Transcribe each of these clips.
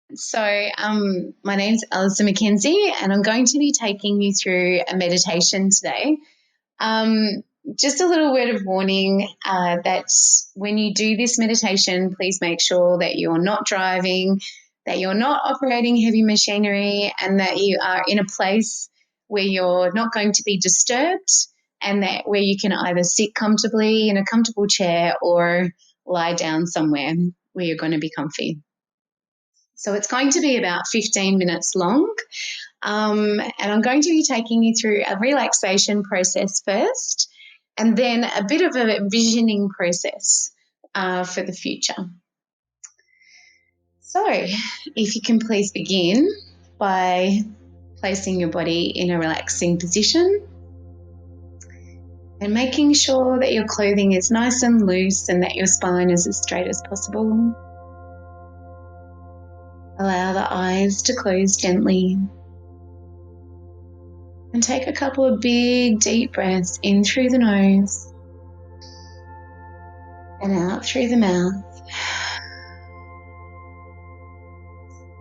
My name's Allison McKenzie, and I'm going to be taking you through a meditation today. Just a little word of warning that when you do this meditation, please make sure that you're not driving, that you're not operating heavy machinery, and that you are in a place where you're not going to be disturbed, and that where you can either sit comfortably in a comfortable chair or lie down somewhere where you're going to be comfy. So it's going to be about 15 minutes long, and I'm going to be taking you through a relaxation process first, and then a bit of a envisioning process for the future. So if you can please begin by placing your body in a relaxing position and making sure that your clothing is nice and loose and that your spine is as straight as possible. Allow the eyes to close gently. And take a couple of big, deep breaths in through the nose and out through the mouth.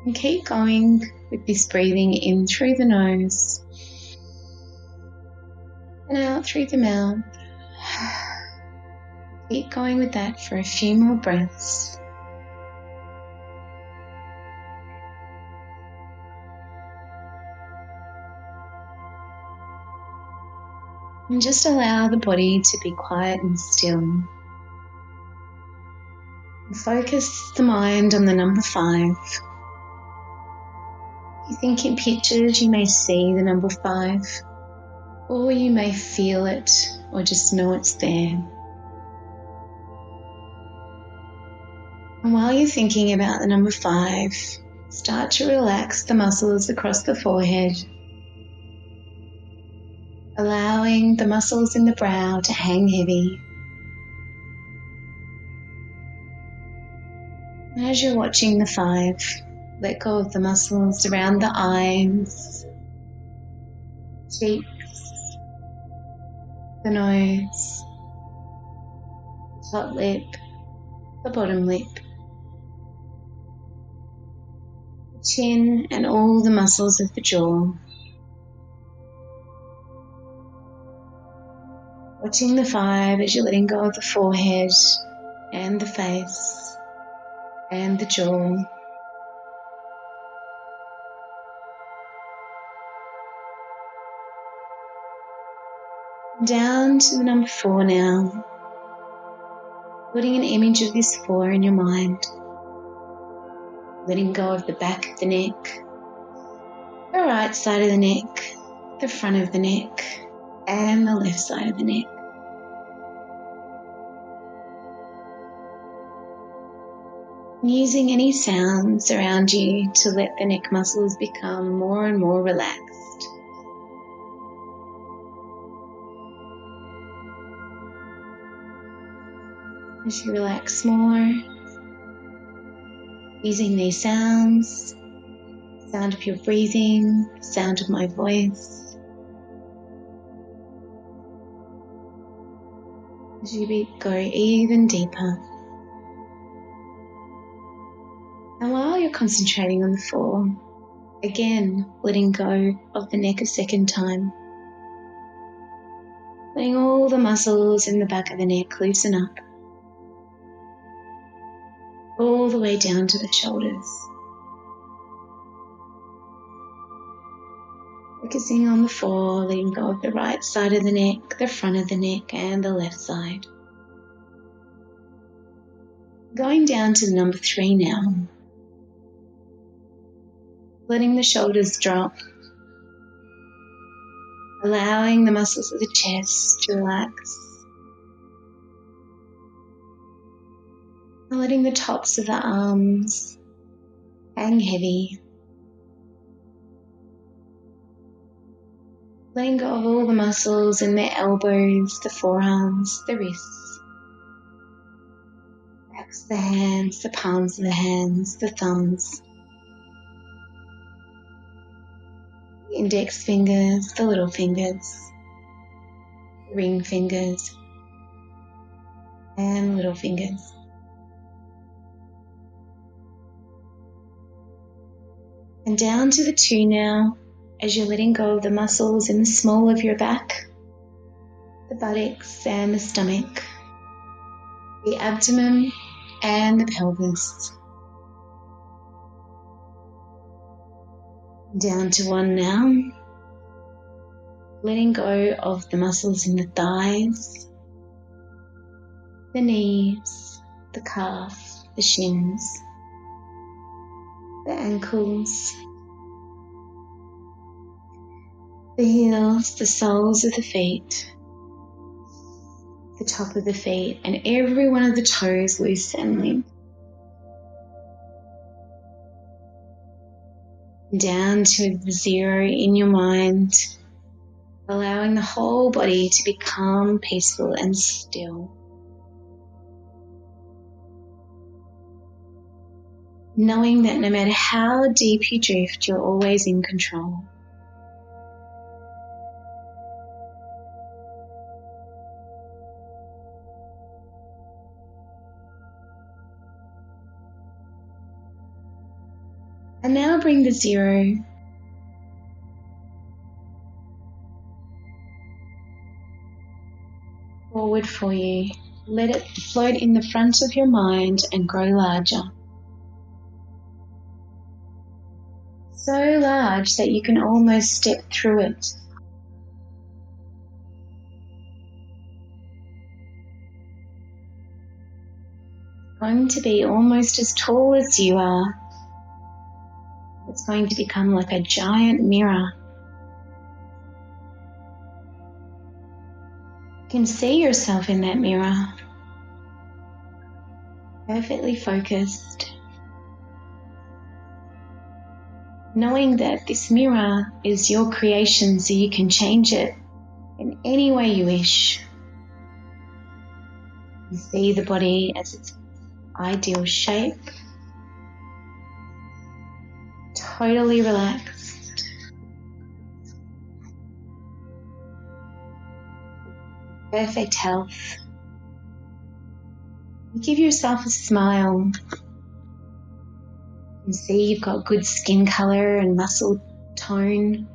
And keep going with this breathing in through the nose and out through the mouth. Keep going with that for a few more breaths. And just allow the body to be quiet and still. And focus the mind on the number 5. If you think in pictures, you may see the number 5, or you may feel it, or just know it's there. And while you're thinking about the number 5, start to relax the muscles across the forehead, allowing the muscles in the brow to hang heavy. And as you're watching the 5, let go of the muscles around the eyes, cheeks, the nose, the top lip, the bottom lip, the chin, and all the muscles of the jaw. Watching the 5 as you're letting go of the forehead and the face and the jaw. Down to the number 4 now. Putting an image of this 4 in your mind. Letting go of the back of the neck, the right side of the neck, the front of the neck, and the left side of the neck. Using any sounds around you to let the neck muscles become more and more relaxed. As you relax more, using these sounds, sound of your breathing, sound of my voice, as you go even deeper. And while you're concentrating on the 4, again, letting go of the neck a second time. Letting all the muscles in the back of the neck loosen up. All the way down to the shoulders. Focusing on the 4, letting go of the right side of the neck, the front of the neck, and the left side. Going down to the number 3 now. Letting the shoulders drop, allowing the muscles of the chest to relax, and letting the tops of the arms hang heavy, letting go of all the muscles in the elbows, the forearms, the wrists, backs of the hands, the palms of the hands, the thumbs, the index fingers, the little fingers, the ring fingers, and little fingers. And down to the 2 now, as you're letting go of the muscles in the small of your back, the buttocks and the stomach, the abdomen and the pelvis. Down to 1 now, letting go of the muscles in the thighs, the knees, the calf, the shins, the ankles, the heels, the soles of the feet, the top of the feet, and every one of the toes loose and limp. Down to the 0 in your mind, allowing the whole body to be calm, peaceful, and still. Knowing that no matter how deep you drift, you're always in control. And now bring the 0 forward for you. Let it float in the front of your mind and grow larger. So large that you can almost step through it. Going to be almost as tall as you are. It's going to become like a giant mirror. You can see yourself in that mirror, perfectly focused, knowing that this mirror is your creation, so you can change it in any way you wish. You see the body as its ideal shape, totally relaxed, perfect health. You give yourself a smile. You see you've got good skin color and muscle tone,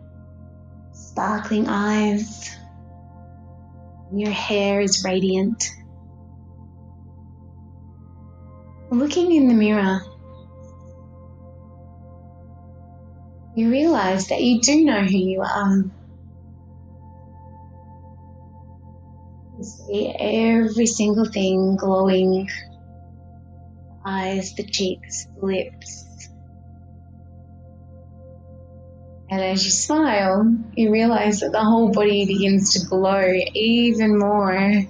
sparkling eyes, and your hair is radiant. Looking in the mirror, you realize that you do know who you are. You see every single thing glowing, the eyes, the cheeks, the lips. And as you smile, you realize that the whole body begins to glow even more.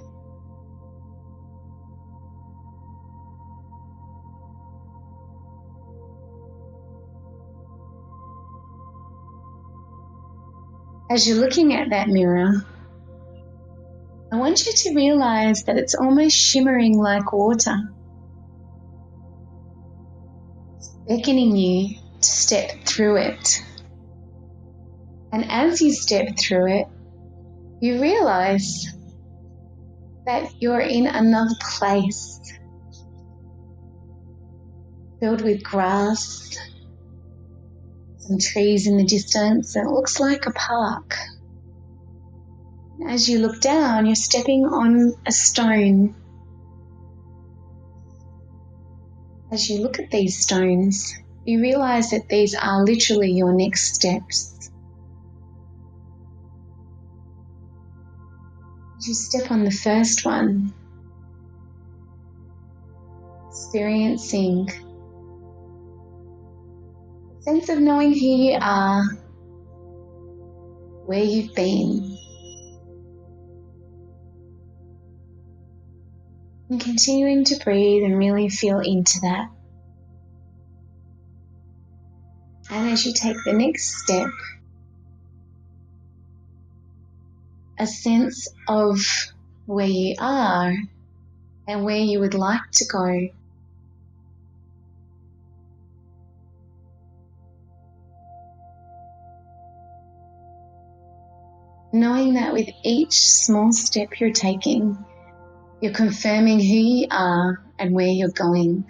As you're looking at that mirror, I want you to realize that it's almost shimmering like water. It's beckoning you to step through it. And as you step through it, you realize that you're in another place, filled with grass, some trees in the distance, and it looks like a park. As you look down, you're stepping on a stone. As you look at these stones, you realize that these are literally your next steps. As you step on the first one, experiencing a sense of knowing who you are, where you've been, and continuing to breathe and really feel into that. And as you take the next step, a sense of where you are and where you would like to go. Knowing that with each small step you're taking, you're confirming who you are and where you're going.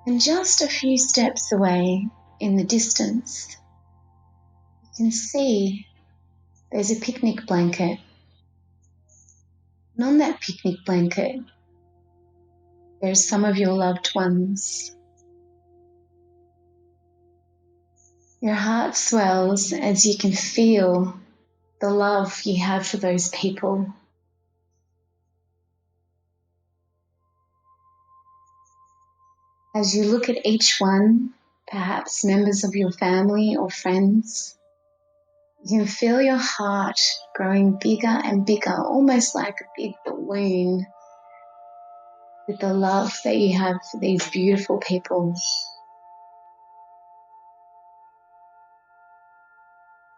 And just a few steps away in the distance, you can see there's a picnic blanket. And on that picnic blanket, there's some of your loved ones. Your heart swells as you can feel the love you have for those people. As you look at each one, perhaps members of your family or friends, you can feel your heart growing bigger and bigger, almost like a big balloon, with the love that you have for these beautiful people.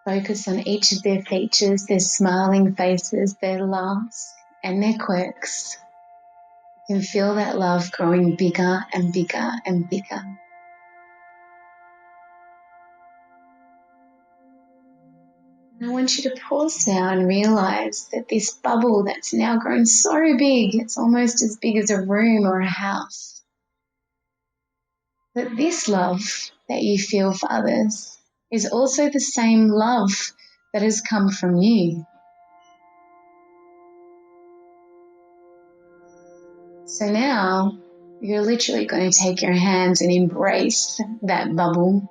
Focus on each of their features, their smiling faces, their laughs, and their quirks. You can feel that love growing bigger and bigger and bigger. And I want you to pause now and realize that this bubble that's now grown so big, it's almost as big as a room or a house, that this love that you feel for others is also the same love that has come from you. So now you're literally going to take your hands and embrace that bubble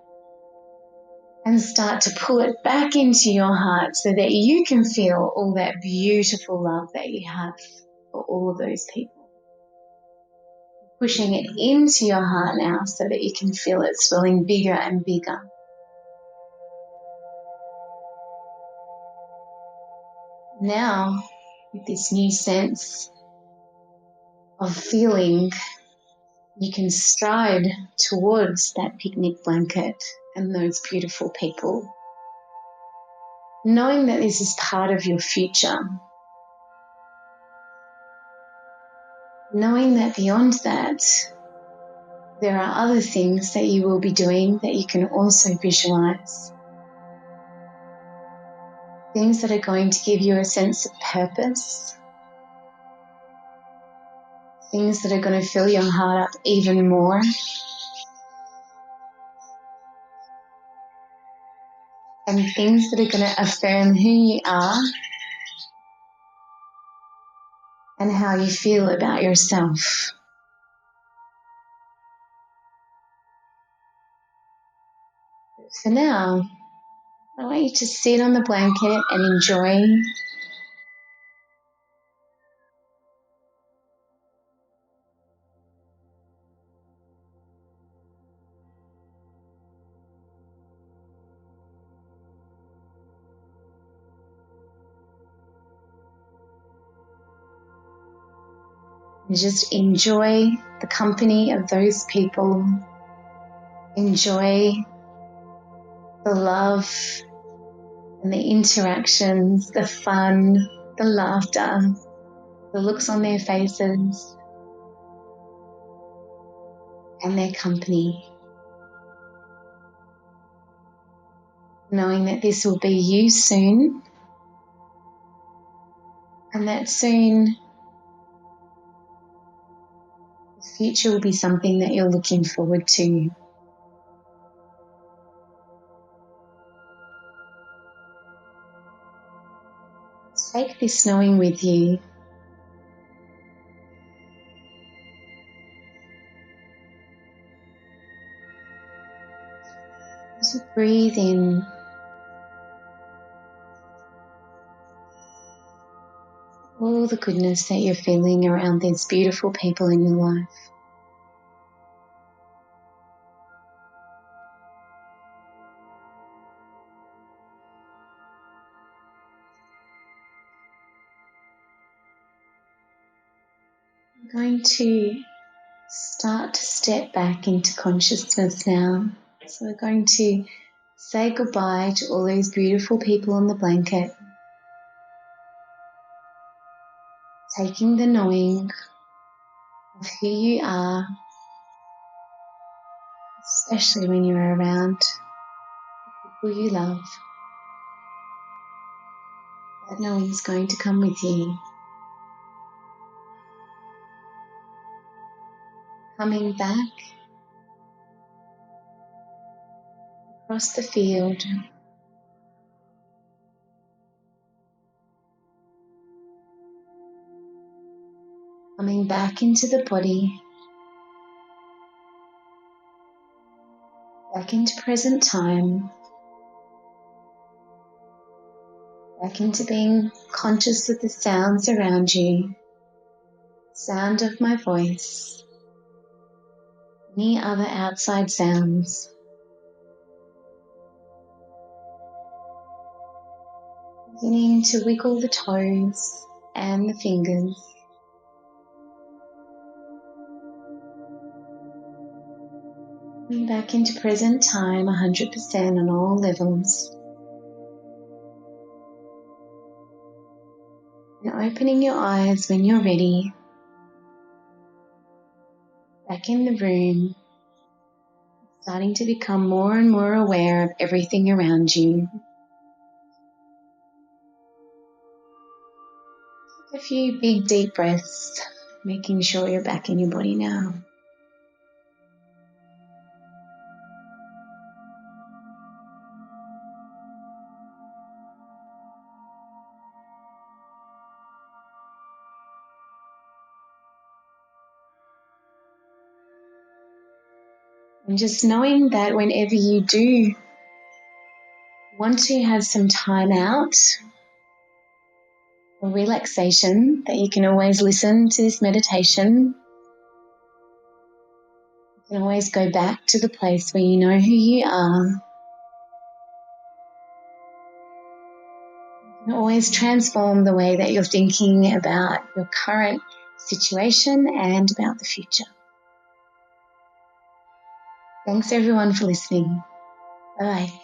and start to pull it back into your heart so that you can feel all that beautiful love that you have for all of those people. Pushing it into your heart now so that you can feel it swelling bigger and bigger. Now, with this new sense of feeling, you can stride towards that picnic blanket and those beautiful people, knowing that this is part of your future, knowing that beyond that, there are other things that you will be doing that you can also visualize. Things that are going to give you a sense of purpose. Things that are going to fill your heart up even more. And things that are going to affirm who you are and how you feel about yourself. For now, I want you to sit on the blanket and enjoy. And just enjoy the company of those people. Enjoy the love and the interactions, the fun, the laughter, the looks on their faces, and their company. Knowing that this will be you soon, and that soon the future will be something that you're looking forward to. Take this knowing with you. As you breathe in, all the goodness that you're feeling around these beautiful people in your life. I'm going to start to step back into consciousness now. So we're going to say goodbye to all those beautiful people on the blanket. Taking the knowing of who you are, especially when you're around the people you love. That knowing is going to come with you. Coming back across the field. Coming back into the body, back into present time, back into being conscious of the sounds around you, sound of my voice, any other outside sounds. Beginning to wiggle the toes and the fingers. Coming back into present time 100% on all levels. And opening your eyes when you're ready. Back in the room. Starting to become more and more aware of everything around you. Take a few big deep breaths, making sure you're back in your body now. And just knowing that whenever you do want to have some time out or relaxation, that you can always listen to this meditation. You can always go back to the place where you know who you are. You can always transform the way that you're thinking about your current situation and about the future. Thanks everyone for listening. Bye-bye.